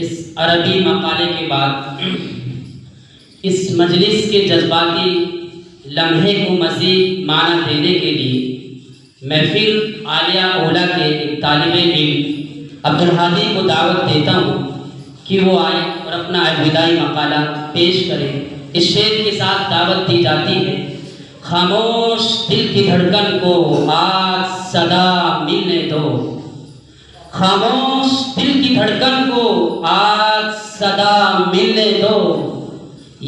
اس عربی مقالے کے بعد اس مجلس کے جذباتی لمحے کو مزید معنی دینے کے لیے میں پھر عالیہ اولیٰ کے ایک طالب علم عبدالہادی کو دعوت دیتا ہوں کہ وہ آئے اور اپنا ابتدائی مقالہ پیش کرے۔ اس شعر کے ساتھ دعوت دی جاتی ہے: خاموش دل کی دھڑکن کو آج صدا ملنے دو، خاموش دل کی دھڑکن کو آج صدا ملنے دو،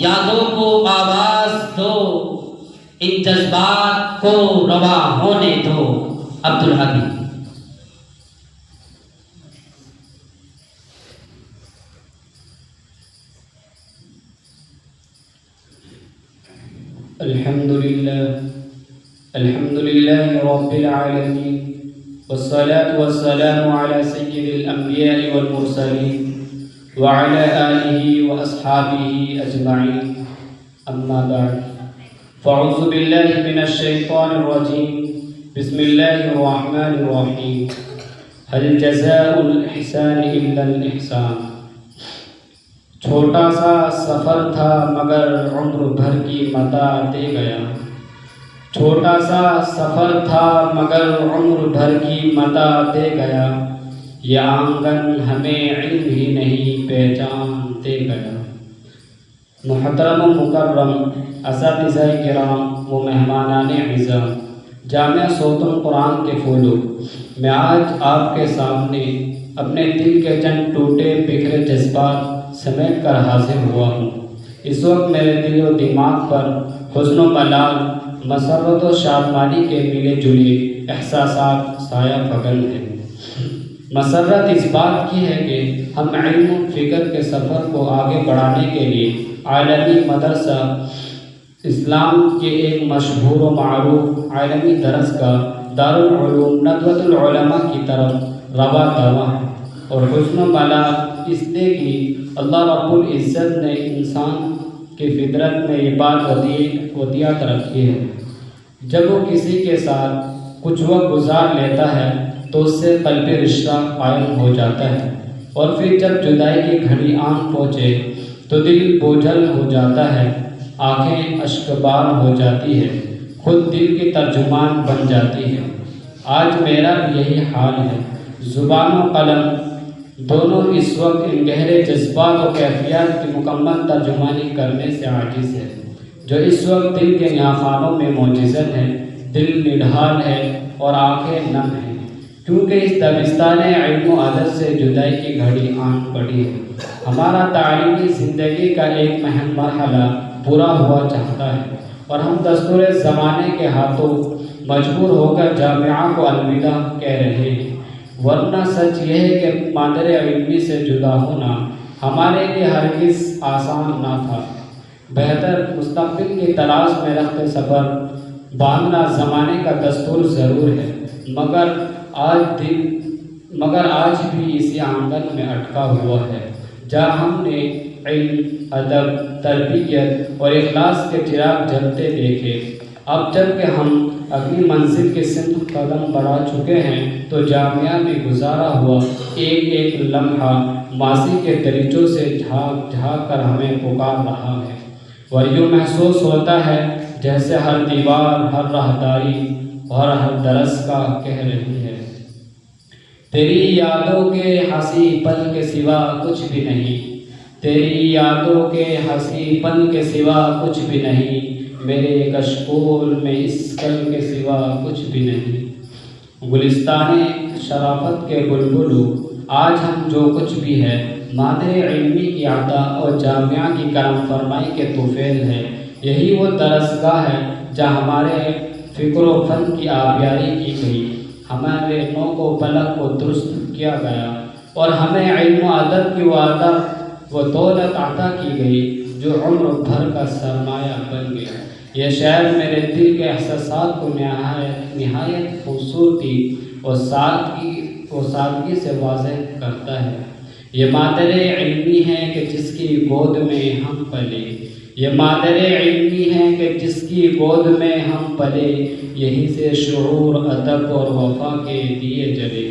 یادوں کو آواز دو، ان جذبات کو رواں ہونے دو۔ عبدالہادی۔ الحمد لله رب العالمين، والصلاة والسلام على سيد الأنبياء والمرسلين وعلى آله وأصحابه أجمعين، أما بعد، فأعوذ بالله من الشيطان الرجيم، بسم الله الرحمن الرحيم، هل جزاء الإحسان إلا الإحسان۔ چھوٹا سا سفر تھا مگر عمر بھر کی متاع دے گیا، چھوٹا سا سفر تھا مگر عمر بھر کی متاع دے گیا، یہ آنگن ہمیں علم ہی نہیں پہچان دے گیا۔ محترم و مکرم اساتذہ کرام و مہمانان اعزام، جامعہ صوت القرآن کے پھولوں، میں آج آپ کے سامنے اپنے دل کے چند ٹوٹے بکھرے جذبات سمیٹ کر حاضر ہوا ہوں۔ اس وقت میرے دل و دماغ پر حزن و ملال، مسرت و شادمانی کے ملے جلے احساسات سایہ فگن ہیں۔ مسرت اس بات کی ہے کہ ہم علم و فکر کے سفر کو آگے بڑھانے کے لیے عالمی مدرسہ اسلام کے ایک مشہور و معروف عالمی درسگاہ دارالعلوم ندوۃ العلماء کی طرف رواں دواں ہے، اور حزن و ملال اس لیے کہ اللہ رب العزت نے انسان کی فطرت میں یہ بات ودیعت رکھی ہے، جب وہ کسی کے ساتھ کچھ وقت گزار لیتا ہے تو اس سے قلبی رشتہ قائم ہو جاتا ہے، اور پھر جب جدائی کی گھڑی آن پہنچے تو دل بوجھل ہو جاتا ہے، آنکھیں اشکبار ہو جاتی ہے، خود دل کی ترجمان بن جاتی ہے۔ آج میرا بھی یہی حال ہے۔ زبان و قلم دونوں اس وقت ان گہرے جذبات و کیفیات کی مکمل ترجمانی کرنے سے عاجز ہے، جو اس وقت دل کے ناخوانوں میں موجزن ہے، دل نڈھال ہے اور آنکھیں نم ہیں، کیونکہ اس دبستان علم و ادب سے جدائی کی گھڑی آن پڑی ہے۔ ہمارا تعلیمی زندگی کا ایک اہم مرحلہ پورا ہوا چاہتا ہے، اور ہم دستور زمانے کے ہاتھوں مجبور ہو کر جامعہ کو الوداع کہہ رہے ہیں، ورنہ سچ یہ ہے کہ مادر علمی سے جدا ہونا ہمارے لیے ہرگز آسان نہ تھا۔ بہتر مستقبل کی تلاش میں رخت سفر باندھنا زمانے کا دستور ضرور ہے، مگر آج بھی اسی آنگن میں اٹکا ہوا ہے جہاں ہم نے علم، ادب، تربیت اور اخلاص کے چراغ جلتے دیکھے۔ اب جب کہ ہم اپنی منزل کی سمت قدم بڑھا چکے ہیں تو جامعہ میں گزارا ہوا ایک ایک لمحہ ماضی کے دریچوں سے جھانک جھانک کر ہمیں پکار رہا ہے، اور یوں محسوس ہوتا ہے جیسے ہر دیوار، ہر راہداری اور ہر درسگاہ کہہ رہی ہے: تیری یادوں کے ہنسی پل کے سوا کچھ بھی نہیں، تیری یادوں کے ہنسی پل کے سوا کچھ بھی نہیں، میرے کشکول میں اس کل کے سوا کچھ بھی نہیں۔ گلستان شرافت کے بلبلو، آج ہم جو کچھ بھی ہے مادر علمی کی عطا اور جامعہ کی کرم فرمائی کے طفیل ہے۔ یہی وہ درسگاہ ہے جہاں ہمارے فکر و فن کی آبیاری کی گئی، ہمارے نوک و پلک کو درست کیا گیا، اور ہمیں علم و ادب کی وہ دولت عطا کی گئی جو عمر بھر کا سرمایہ بن گیا۔ یہ شعر میرے دل کے احساسات کو نہایت خوبصورتی اور سادگی سے واضح کرتا ہے۔ یہ مادر علمی ہے کہ جس کی گود میں ہم پلے، یہ مادر علمی ہے کہ جس کی گود میں ہم پلے، یہیں سے شعور، ادب اور وفا کے دیے جلے۔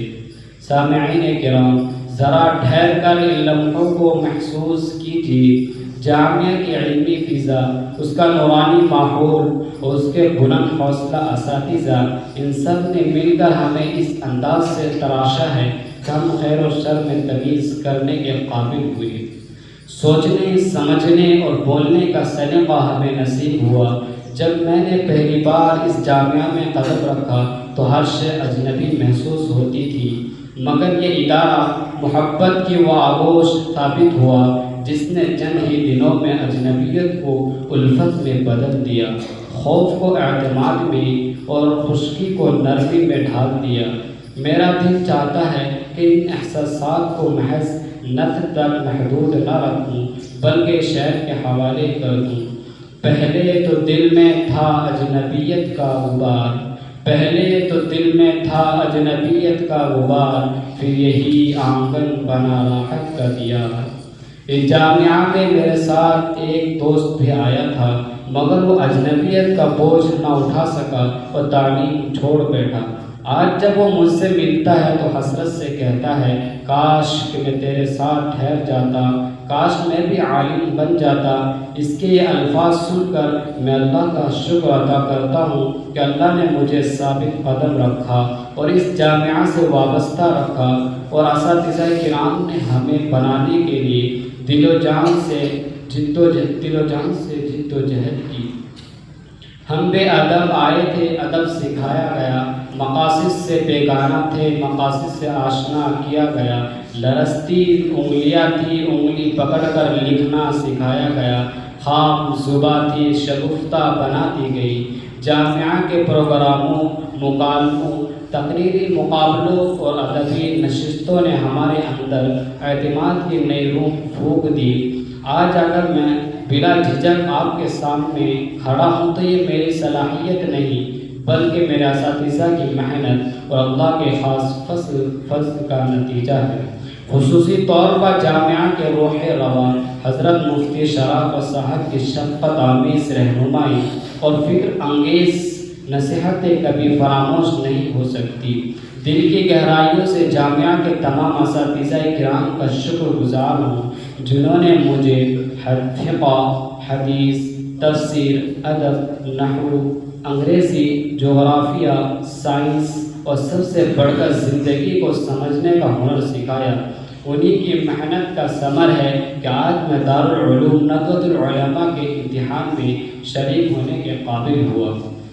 سامعین کرام، ذرا ٹھہر کر ان لمحوں کو محسوس کیجیے۔ جامعہ کی علمی فضا، اس کا نورانی ماحول اور اس کے بلند حوصلہ اساتذہ، ان سب نے مل کر ہمیں اس انداز سے تراشا ہے کہ ہم خیر و شر میں تمیز کرنے کے قابل ہوئے۔ سوچنے، سمجھنے اور بولنے کا سلیقہ ہمیں نصیب ہوا۔ جب میں نے پہلی بار اس جامعہ میں قدم رکھا تو ہر شے اجنبی محسوس ہوتی تھی، مگر یہ ادارہ محبت کی وہ آغوش ثابت ہوا جس نے چند ہی دنوں میں اجنبیت کو الفت میں بدل دیا، خوف کو اعتماد میں اور خشکی کو نرمی میں ڈھال دیا۔ میرا دل چاہتا ہے کہ ان احساسات کو محض نطق تک محدود نہ رکھوں بلکہ شعر کے حوالے کر دوں۔ پہلے تو دل میں تھا اجنبیت کا غبار، پہلے تو دل میں تھا اجنبیت کا غبار، پھر یہی آنگن بنا راحت کا دیار۔ اس جامعہ میں میرے ساتھ ایک دوست بھی آیا تھا، مگر وہ اجنبیت کا بوجھ نہ اٹھا سکا اور تعلیم چھوڑ بیٹھا۔ آج جب وہ مجھ سے ملتا ہے تو حسرت سے کہتا ہے، کاش کہ میں تیرے ساتھ ٹھہر جاتا، کاش میں بھی عالم بن جاتا۔ اس کے یہ الفاظ سن کر میں اللہ کا شکر ادا کرتا ہوں کہ اللہ نے مجھے ثابت قدم رکھا اور اس جامعہ سے وابستہ رکھا، اور اساتذہ کرام نے ہمیں بنانے کے لیے دل و جان سے جد و جہد کی۔ ہم بے ادب آئے تھے، ادب سکھایا گیا، مقاصد سے بیگانہ تھے، مقاصد سے آشنا کیا گیا، لرزتی انگلیاں تھی، انگلی پکڑ کر لکھنا سکھایا گیا، خام زباں تھی، شگفتہ بنا دی گئی۔ جامعہ کے پروگراموں، مکالموں، تقریری مقابلوں اور ادبی نشستوں نے ہمارے اندر اعتماد کی نئی روح پھونک دی۔ آج اگر میں بلا جھجک آپ کے سامنے کھڑا ہوں تو یہ میری صلاحیت نہیں بلکہ میرے اساتذہ کی محنت اور اللہ کے خاص فضل کا نتیجہ ہے۔ خصوصی طور پر جامعہ کے روح رواں حضرت مفتی شرافت صاحب کی شفقت آمیز رہنمائی اور فکر انگیز نصیحتیں کبھی فراموش نہیں ہو سکتی۔ دل کی گہرائیوں سے جامعہ کے تمام اساتذہ کرام کا شکر گزار ہوں جنہوں نے مجھے فقہ، حدیث، تفسیر، ادب، نحو، انگریزی، جغرافیہ، سائنس اور سب سے بڑھ کر زندگی کو سمجھنے کا ہنر سکھایا۔ انہی کی محنت کا ثمر ہے کہ آج میں دارالعلوم ندوۃ العلماء کے امتحان میں شریک ہونے کے قابل ہوا۔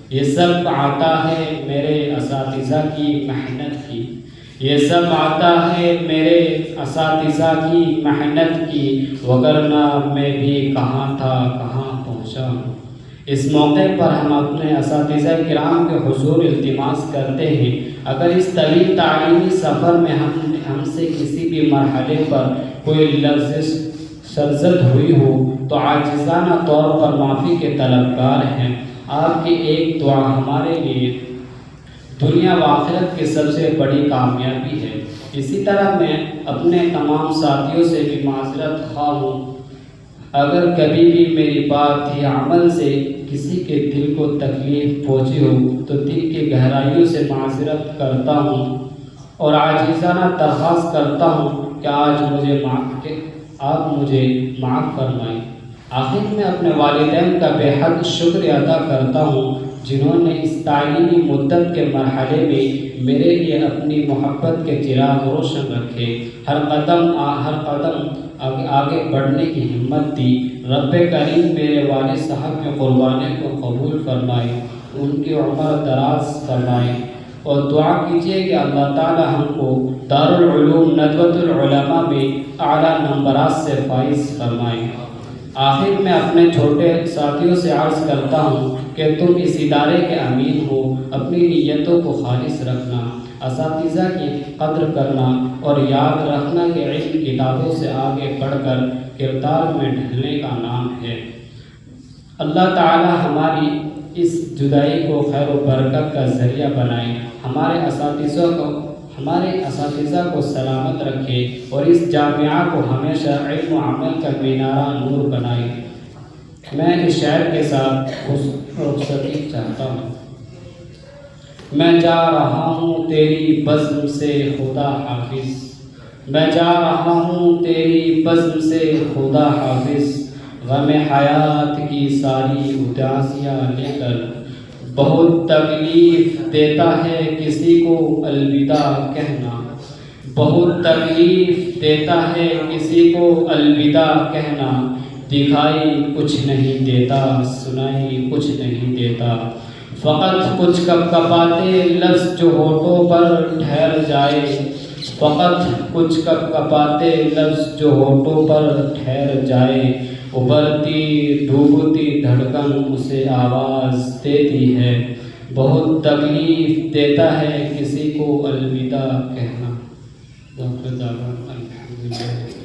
یہ سب عطا ہے میرے اساتذہ کی محنت کی، یہ سب عطا ہے میرے اساتذہ کی محنت کی، وگرنہ میں بھی کہاں تھا کہاں پہنچا ہوں۔ اس موقع پر ہم اپنے اساتذہ کرام کے حضور التماس کرتے ہیں، اگر اس طویل تعلیمی سفر میں ہم سے کسی بھی مرحلے پر کوئی لفظ سرزد ہوئی ہو تو عاجزانہ طور پر معافی کے طلبگار ہیں۔ آپ کی ایک دعا ہمارے لیے دنیا و آخرت کی سب سے بڑی کامیابی ہے۔ اسی طرح میں اپنے تمام ساتھیوں سے بھی معذرت خواہ ہوں اگر کبھی بھی میری بات یا عمل سے کسی کے دل کو تکلیف پہنچی ہو تو دل کی گہرائیوں سے معذرت کرتا ہوں اور عاجزانہ درخواست کرتا ہوں کہ آپ مجھے معاف فرمائیں۔ آخر میں اپنے والدین کا بے حد شکر ادا کرتا ہوں جنہوں نے اس تعلیمی مدت کے مرحلے میں میرے لیے اپنی محبت کے چراغ روشن رکھے، ہر قدم آگے بڑھنے کی ہمت دی۔ رب کریم میرے والد صاحب کے قربانی کو قبول فرمائے، ان کی عمر دراز فرمائے، اور دعا کیجیے کہ اللہ تعالی ہم کو دارالعلوم ندوۃ العلماء میں اعلیٰ نمبرات سے فائز فرمائے۔ آخر میں اپنے چھوٹے ساتھیوں سے عرض کرتا ہوں کہ تم اس ادارے کے امین ہو، اپنی نیتوں کو خالص رکھنا، اساتذہ کی قدر کرنا اور یاد رکھنا کہ علم کتابوں سے آگے بڑھ کر کردار میں ڈھلنے کا نام ہے۔ اللہ تعالی ہماری اس جدائی کو خیر و برکت کا ذریعہ بنائے، ہمارے اساتذہ کو سلامت رکھے اور اس جامعہ کو ہمیشہ علم و عمل کا مینارہ نور بنائے۔ میں اس شعر کے ساتھ رخصتی چاہتا ہوں۔ میں جا رہا ہوں تیری بزم سے خدا حافظ، میں جا رہا ہوں تیری بزم سے خدا حافظ، غم حیات کی ساری اداسیاں لے کر۔ بہت تکلیف دیتا ہے کسی کو الوداع کہنا، بہت تکلیف دیتا ہے کسی کو الوداع کہنا، دکھائی کچھ نہیں دیتا، سنائی کچھ نہیں دیتا، فقط کچھ کپکپاتے لفظ جو ہونٹوں پر ٹھہر جائے، فقط کچھ کپکپاتے لفظ جو ہونٹوں پر ٹھہر جائے، ابھرتی ڈوبتی دھڑکن اسے آواز دیتی ہے، بہت تکلیف دیتا ہے کسی کو الوداع کہنا۔ الحمدللہ۔